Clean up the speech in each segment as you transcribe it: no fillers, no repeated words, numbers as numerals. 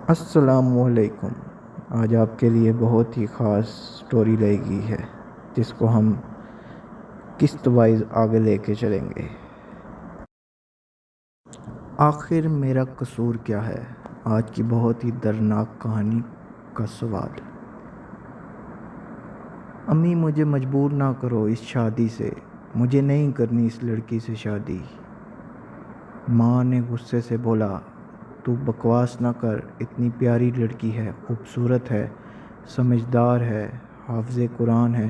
السلام علیکم۔ آج آپ کے لیے بہت ہی خاص سٹوری لے گئی ہے جس کو ہم قسط وائز آگے لے کے چلیں گے۔ آخر میرا قصور کیا ہے؟ آج کی بہت ہی دردناک کہانی کا سوال۔ امی مجھے مجبور نہ کرو اس شادی سے، مجھے نہیں کرنی اس لڑکی سے شادی۔ ماں نے غصے سے بولا، تو بکواس نہ کر، اتنی پیاری لڑکی ہے، خوبصورت ہے، سمجھدار ہے، حافظ قرآن ہے،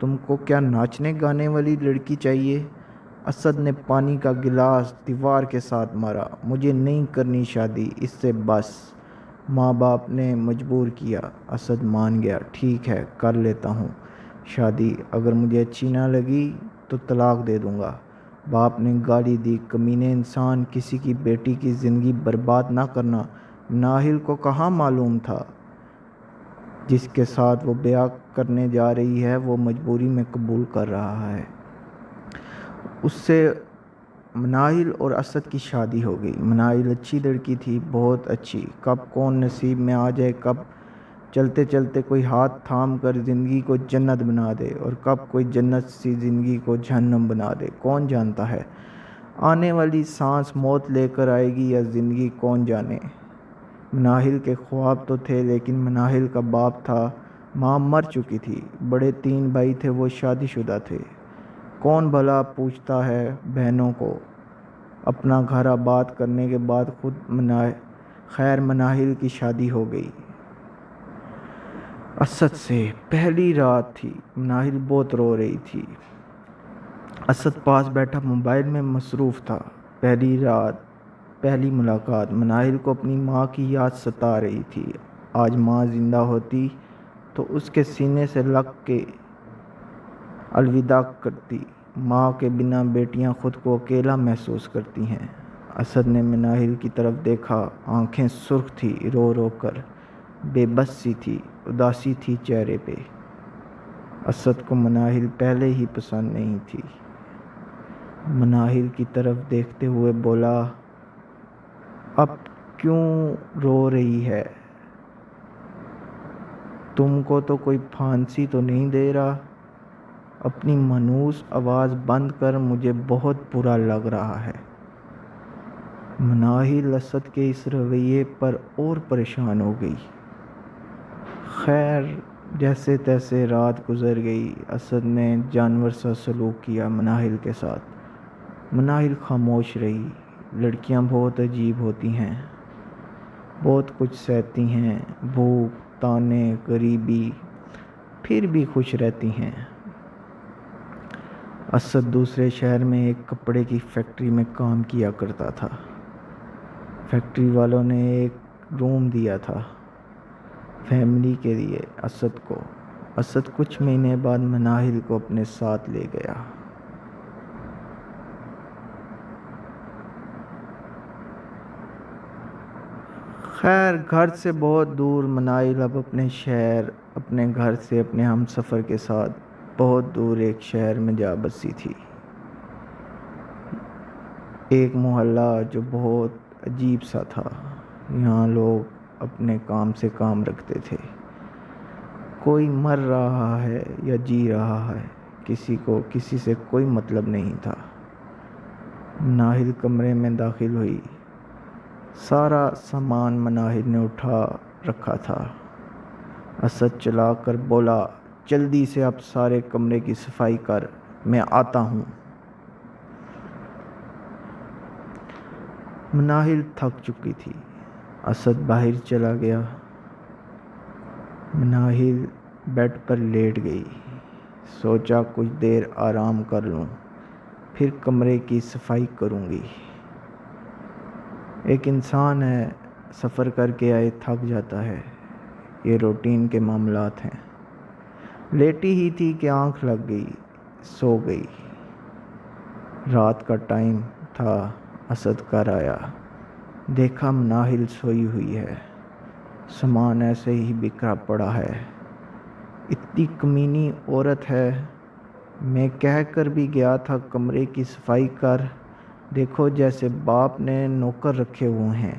تم کو کیا ناچنے گانے والی لڑکی چاہیے؟ اسد نے پانی کا گلاس دیوار کے ساتھ مارا، مجھے نہیں کرنی شادی اس سے بس۔ ماں باپ نے مجبور کیا، اسد مان گیا، ٹھیک ہے کر لیتا ہوں شادی، اگر مجھے اچھی نہ لگی تو طلاق دے دوں گا۔ باپ نے گالی دی، کمینے انسان، کسی کی بیٹی کی زندگی برباد نہ کرنا۔ مناہل کو کہاں معلوم تھا جس کے ساتھ وہ بیاہ کرنے جا رہی ہے وہ مجبوری میں قبول کر رہا ہے۔ اس سے مناہل اور اسد کی شادی ہو گئی۔ مناہل اچھی لڑکی تھی، بہت اچھی، کب کون نصیب میں آ جائے، کب چلتے چلتے کوئی ہاتھ تھام کر زندگی کو جنت بنا دے اور کب کوئی جنت سی زندگی کو جہنم بنا دے، کون جانتا ہے؟ آنے والی سانس موت لے کر آئے گی یا زندگی، کون جانے۔ مناہل کے خواب تو تھے لیکن مناہل کا باپ تھا، ماں مر چکی تھی، بڑے 3 بھائی تھے، وہ شادی شدہ تھے، کون بھلا پوچھتا ہے بہنوں کو۔ اپنا گھر آباد کرنے کے بعد خود خیر مناہل کی شادی ہو گئی اسد سے۔ پہلی رات تھی، مناہل بہت رو رہی تھی، اسد پاس بیٹھا موبائل میں مصروف تھا۔ پہلی رات، پہلی ملاقات، مناہل کو اپنی ماں کی یاد ستا رہی تھی۔ آج ماں زندہ ہوتی تو اس کے سینے سے لگ کے الوداع کرتی۔ ماں کے بنا بیٹیاں خود کو اکیلا محسوس کرتی ہیں۔ اسد نے مناہل کی طرف دیکھا، آنکھیں سرخ تھی رو رو کر، بے بس سی تھی، اداسی تھی چہرے پہ۔ اسد کو مناہل پہلے ہی پسند نہیں تھی۔ مناہل کی طرف دیکھتے ہوئے بولا، اب کیوں رو رہی ہے؟ تم کو تو کوئی پھانسی تو نہیں دے رہا؟ اپنی مانوس آواز بند کر، مجھے بہت برا لگ رہا ہے۔ مناہل اسد کے اس رویے پر اور پریشان ہو گئی۔ خیر جیسے تیسے رات گزر گئی۔ اسد نے جانور سا سلوک کیا مناہل کے ساتھ۔ مناہل خاموش رہی۔ لڑکیاں بہت عجیب ہوتی ہیں، بہت کچھ سہتی ہیں، بھوک، تانے، غریبی، پھر بھی خوش رہتی ہیں۔ اسد دوسرے شہر میں ایک کپڑے کی فیکٹری میں کام کیا کرتا تھا۔ فیکٹری والوں نے ایک روم دیا تھا فیملی کے لیے اسد کو۔ اسد کچھ مہینے بعد مناہل کو اپنے ساتھ لے گیا۔ خیر گھر سے بہت دور مناہل اب اپنے شہر، اپنے گھر سے، اپنے ہم سفر کے ساتھ بہت دور ایک شہر میں جا بسی تھی۔ ایک محلہ جو بہت عجیب سا تھا۔ یہاں لوگ اپنے کام سے کام رکھتے تھے، کوئی مر رہا ہے یا جی رہا ہے، کسی کو کسی سے کوئی مطلب نہیں تھا۔ مناہل کمرے میں داخل ہوئی، سارا سامان مناہل نے اٹھا رکھا تھا۔ اسد چلا کر بولا، جلدی سے اب سارے کمرے کی صفائی کر، میں آتا ہوں۔ مناہل تھک چکی تھی۔ اسد باہر چلا گیا۔ مناہل بیڈ پر لیٹ گئی، سوچا کچھ دیر آرام کر لوں، پھر کمرے کی صفائی کروں گی۔ ایک انسان ہے، سفر کر کے آئے تھک جاتا ہے، یہ روٹین کے معاملات ہیں۔ لیٹی ہی تھی کہ آنکھ لگ گئی، سو گئی۔ رات کا ٹائم تھا، اسد گھر آیا، دیکھا مناہل سوئی ہوئی ہے، سامان ایسے ہی بکھرا پڑا ہے۔ اتنی کمینی عورت ہے، میں کہہ کر بھی گیا تھا کمرے کی صفائی کر، دیکھو جیسے باپ نے نوکر رکھے ہوئے ہیں،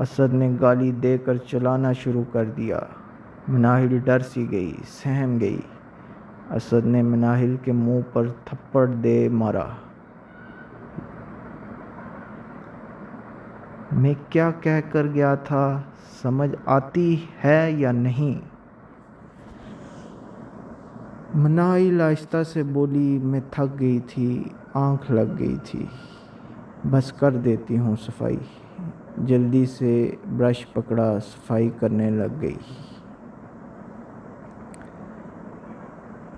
اسد نے گالی دے کر چلانا شروع کر دیا۔ مناہل ڈر سی گئی، سہم گئی۔ اسد نے مناہل کے منہ پر تھپڑ دے مارا۔ میں کیا کہہ کر گیا تھا، سمجھ آتی ہے یا نہیں؟ مناہل آہستہ سے بولی، میں تھک گئی تھی، آنکھ لگ گئی تھی، بس کر دیتی ہوں صفائی۔ جلدی سے برش پکڑا، صفائی کرنے لگ گئی۔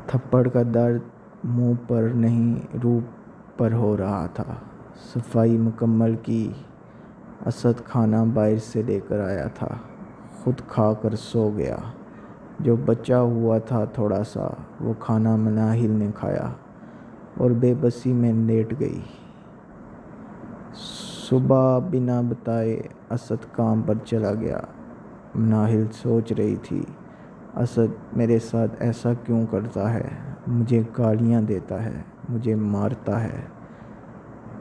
تھپڑ کا درد منہ پر نہیں روح پر ہو رہا تھا۔ صفائی مکمل کی۔ اسد کھانا باہر سے لے کر آیا تھا، خود کھا کر سو گیا۔ جو بچا ہوا تھا تھوڑا سا، وہ کھانا مناہل نے کھایا اور بے بسی میں لیٹ گئی۔ صبح بنا بتائے اسد کام پر چلا گیا۔ مناہل سوچ رہی تھی، اسد میرے ساتھ ایسا کیوں کرتا ہے؟ مجھے گالیاں دیتا ہے، مجھے مارتا ہے۔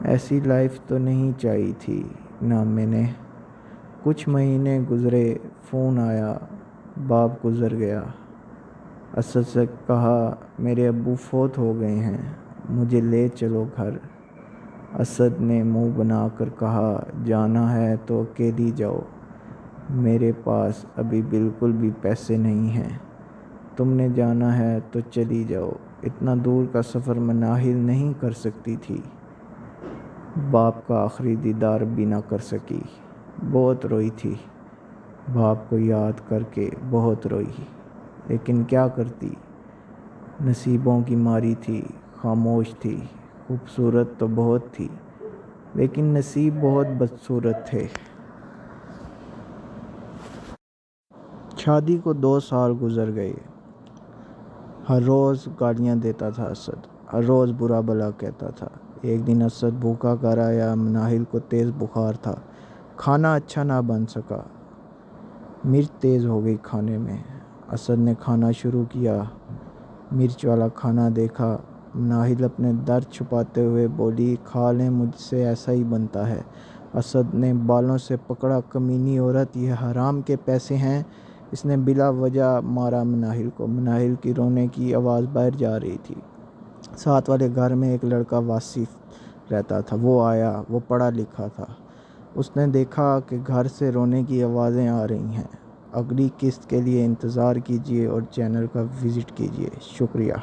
ایسی لائف تو نہیں چاہیے تھی نہ میں نے۔ کچھ مہینے گزرے، فون آیا، باپ گزر گیا۔ اسد سے کہا، میرے ابو فوت ہو گئے ہیں، مجھے لے چلو گھر۔ اسد نے منہ بنا کر کہا، جانا ہے تو اکیلی جاؤ، میرے پاس ابھی بالکل بھی پیسے نہیں ہیں، تم نے جانا ہے تو چلی جاؤ۔ اتنا دور کا سفر مناہل نہیں کر سکتی تھی، باپ کا آخری دیدار بھی نہ کر سکی۔ بہت روئی تھی، باپ کو یاد کر کے بہت روئی، لیکن کیا کرتی، نصیبوں کی ماری تھی، خاموش تھی۔ خوبصورت تو بہت تھی، لیکن نصیب بہت بدصورت تھے۔ شادی کو 2 سال گزر گئے۔ ہر روز گالیاں دیتا تھا اسد، ہر روز برا بھلا کہتا تھا۔ ایک دن اسد بھوکا گھر آیا، مناہل کو تیز بخار تھا، کھانا اچھا نہ بن سکا، مرچ تیز ہو گئی کھانے میں۔ اسد نے کھانا شروع کیا، مرچ والا کھانا دیکھا۔ مناہل اپنے درد چھپاتے ہوئے بولی، کھا لیں، مجھ سے ایسا ہی بنتا ہے۔ اسد نے بالوں سے پکڑا، کمینی عورت، یہ حرام کے پیسے ہیں۔ اس نے بلا وجہ مارا مناہل کو۔ مناہل کی رونے کی آواز باہر جا رہی تھی۔ ساتھ والے گھر میں ایک لڑکا واصف رہتا تھا، وہ آیا، وہ پڑھا لکھا تھا۔ اس نے دیکھا کہ گھر سے رونے کی آوازیں آ رہی ہیں۔ اگلی قسط کے لیے انتظار کیجیے اور چینل کا وزٹ کیجیے۔ شکریہ۔